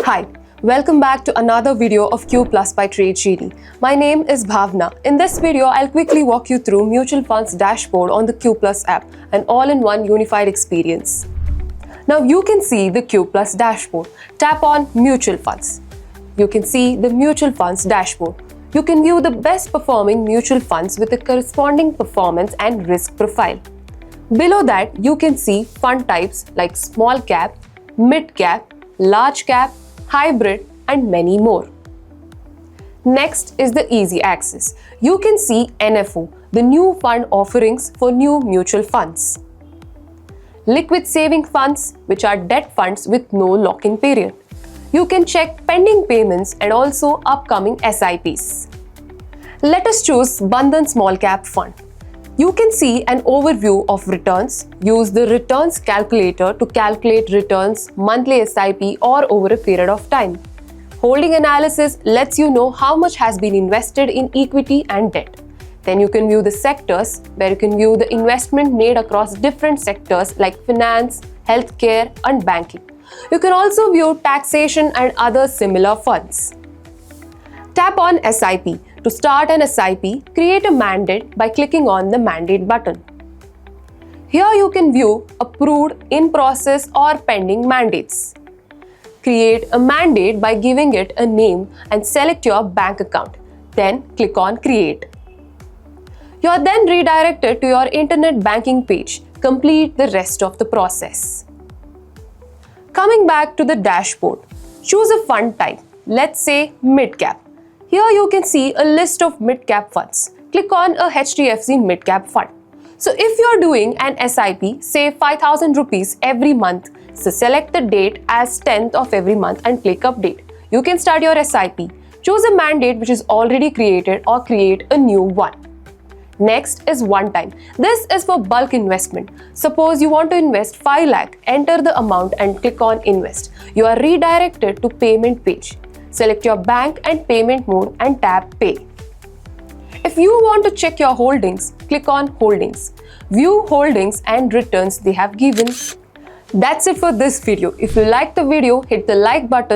Hi, welcome back to another video of CubePlus by Tradejini. My name is Bhavna. In this video, I'll quickly walk you through Mutual Funds Dashboard on the CubePlus app, an all-in-one unified experience. Now you can see the CubePlus Dashboard. Tap on Mutual Funds. You can see the Mutual Funds Dashboard. You can view the best performing mutual funds with a corresponding performance and risk profile. Below that, you can see fund types like small cap, mid cap, large cap, hybrid, and many more. Next is the easy access. You can see NFO, the new fund offerings for new mutual funds. Liquid saving funds, which are debt funds with no lock-in period. You can check pending payments and also upcoming SIPs. Let us choose Bandhan Small Cap Fund. You can see an overview of returns. Use the returns calculator to calculate returns, monthly SIP or over a period of time. Holding analysis lets you know how much has been invested in equity and debt. Then you can view the sectors, where you can view the investment made across different sectors like finance, healthcare and banking. You can also view taxation and other similar funds. Tap on SIP. To start an SIP, create a mandate by clicking on the mandate button. Here you can view approved, in process or pending mandates. Create a mandate by giving it a name and select your bank account. Then click on Create. You are then redirected to your internet banking page. Complete the rest of the process. Coming back to the dashboard, choose a fund type, let's say mid-cap. Here you can see a list of mid-cap funds. Click on a HDFC mid-cap fund. So if you are doing an SIP, say 5,000 rupees every month, so select the date as 10th of every month and click Update. You can start your SIP. Choose a mandate which is already created or create a new one. Next is one time. This is for bulk investment. Suppose you want to invest 5 lakh, enter the amount and click on Invest. You are redirected to payment page. Select your bank and payment mode and tap Pay. If you want to check your holdings, click on Holdings. View holdings and returns they have given. That's it for this video. If you liked the video, hit the like button